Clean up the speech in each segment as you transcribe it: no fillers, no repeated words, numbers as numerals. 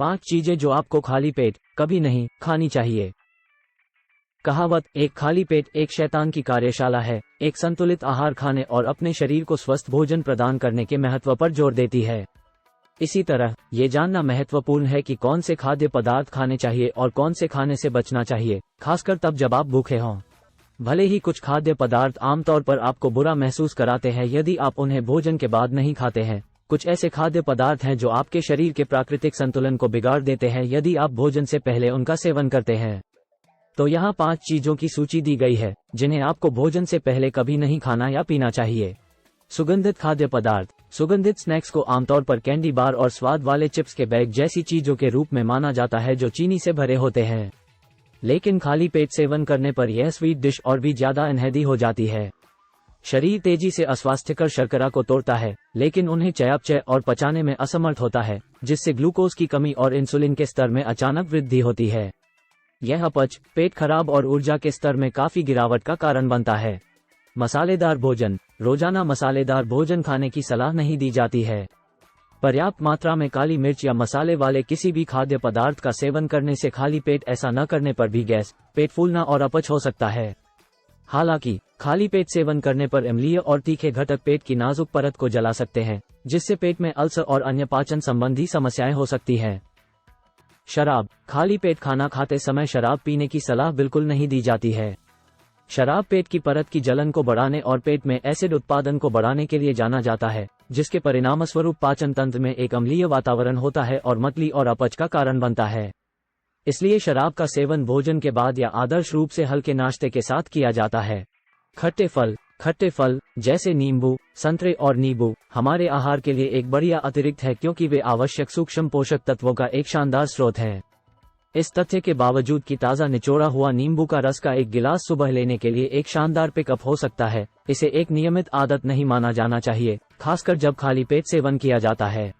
5 चीजें जो आपको खाली पेट कभी नहीं खानी चाहिए। कहावत, एक खाली पेट एक शैतान की कार्यशाला है, एक संतुलित आहार खाने और अपने शरीर को स्वस्थ भोजन प्रदान करने के महत्व पर जोर देती है। इसी तरह ये जानना महत्वपूर्ण है कि कौन से खाद्य पदार्थ खाने चाहिए और कौन से खाने से बचना चाहिए, खासकर तब जब आप भूखे हों। भले ही कुछ खाद्य पदार्थ आमतौर पर आपको बुरा महसूस कराते हैं यदि आप उन्हें भोजन के बाद नहीं खाते हैं, कुछ ऐसे खाद्य पदार्थ हैं जो आपके शरीर के प्राकृतिक संतुलन को बिगाड़ देते हैं यदि आप भोजन से पहले उनका सेवन करते हैं। तो यहाँ 5 चीजों की सूची दी गई है जिन्हें आपको भोजन से पहले कभी नहीं खाना या पीना चाहिए। सुगंधित खाद्य पदार्थ। सुगंधित स्नैक्स को आमतौर पर कैंडी बार और स्वाद वाले चिप्स के बैग जैसी चीजों के रूप में माना जाता है जो चीनी से भरे होते हैं, लेकिन खाली पेट सेवन करने पर यह स्वीट डिश और भी ज्यादा अनहेल्दी हो जाती है। शरीर तेजी से अस्वास्थ्यकर शर्करा को तोड़ता है, लेकिन उन्हें चयापचय और पचाने में असमर्थ होता है, जिससे ग्लूकोज की कमी और इंसुलिन के स्तर में अचानक वृद्धि होती है। यह अपच, पेट खराब और ऊर्जा के स्तर में काफी गिरावट का कारण बनता है। मसालेदार भोजन। रोजाना मसालेदार भोजन खाने की सलाह नहीं दी जाती है। पर्याप्त मात्रा में काली मिर्च या मसाले वाले किसी भी खाद्य पदार्थ का सेवन करने से खाली पेट ऐसा न करने पर भी गैस, पेट फूलना और अपच हो सकता है। हालांकि खाली पेट सेवन करने पर अम्लीय और तीखे घटक पेट की नाजुक परत को जला सकते हैं, जिससे पेट में अल्सर और अन्य पाचन संबंधी समस्याएं हो सकती हैं। शराब। खाली पेट खाना खाते समय शराब पीने की सलाह बिल्कुल नहीं दी जाती है। शराब पेट की परत की जलन को बढ़ाने और पेट में एसिड उत्पादन को बढ़ाने के लिए जाना जाता है, जिसके परिणामस्वरूप पाचन तंत्र में एक अम्लीय वातावरण होता है और मतली और अपच का कारण बनता है। इसलिए शराब का सेवन भोजन के बाद या आदर्श रूप से हल्के नाश्ते के साथ किया जाता है। खट्टे फल। खट्टे फल जैसे नींबू, संतरे और नींबू हमारे आहार के लिए एक बढ़िया अतिरिक्त है क्योंकि वे आवश्यक सूक्ष्म पोषक तत्वों का एक शानदार स्रोत हैं। इस तथ्य के बावजूद कि ताज़ा निचोड़ा हुआ नींबू का रस का एक गिलास सुबह लेने के लिए एक शानदार पिकअप हो सकता है, इसे एक नियमित आदत नहीं माना जाना चाहिए, खासकर जब खाली पेट सेवन किया जाता है।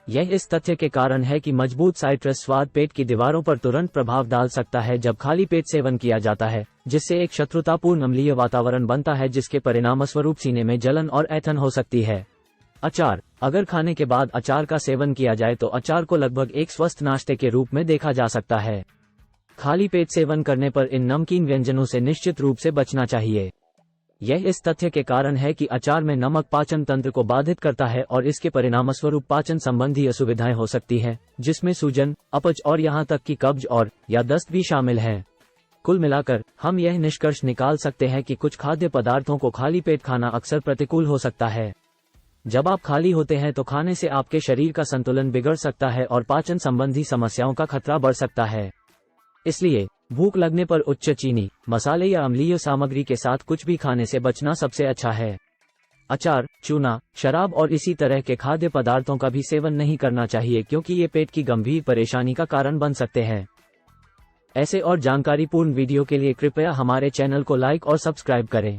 यह इस तथ्य के कारण है कि मजबूत साइट्रस स्वाद पेट की दीवारों पर तुरंत प्रभाव डाल सकता है जब खाली पेट सेवन किया जाता है, जिससे एक शत्रुतापूर्ण अम्लीय वातावरण बनता है जिसके परिणामस्वरूप सीने में जलन और ऐंठन हो सकती है। अचार। अगर खाने के बाद अचार का सेवन किया जाए तो अचार को लगभग एक स्वस्थ नाश्ते के रूप में देखा जा सकता है। खाली पेट सेवन करने पर इन नमकीन व्यंजनों से निश्चित रूप से बचना चाहिए। यह इस तथ्य के कारण है कि अचार में नमक पाचन तंत्र को बाधित करता है और इसके परिणामस्वरूप पाचन संबंधी असुविधाएं हो सकती हैं, जिसमें सूजन, अपच और यहां तक कि कब्ज और या दस्त भी शामिल हैं। कुल मिलाकर हम यह निष्कर्ष निकाल सकते हैं कि कुछ खाद्य पदार्थों को खाली पेट खाना अक्सर प्रतिकूल हो सकता है। जब आप खाली होते हैं तो खाने से आपके शरीर का संतुलन बिगड़ सकता है और पाचन संबंधी समस्याओं का खतरा बढ़ सकता है। इसलिए भूख लगने पर उच्च चीनी, मसाले या अम्लीय सामग्री के साथ कुछ भी खाने से बचना सबसे अच्छा है। अचार, चूना, शराब और इसी तरह के खाद्य पदार्थों का भी सेवन नहीं करना चाहिए क्योंकि ये पेट की गंभीर परेशानी का कारण बन सकते हैं। ऐसे और जानकारीपूर्ण वीडियो के लिए कृपया हमारे चैनल को लाइक और सब्सक्राइब करें।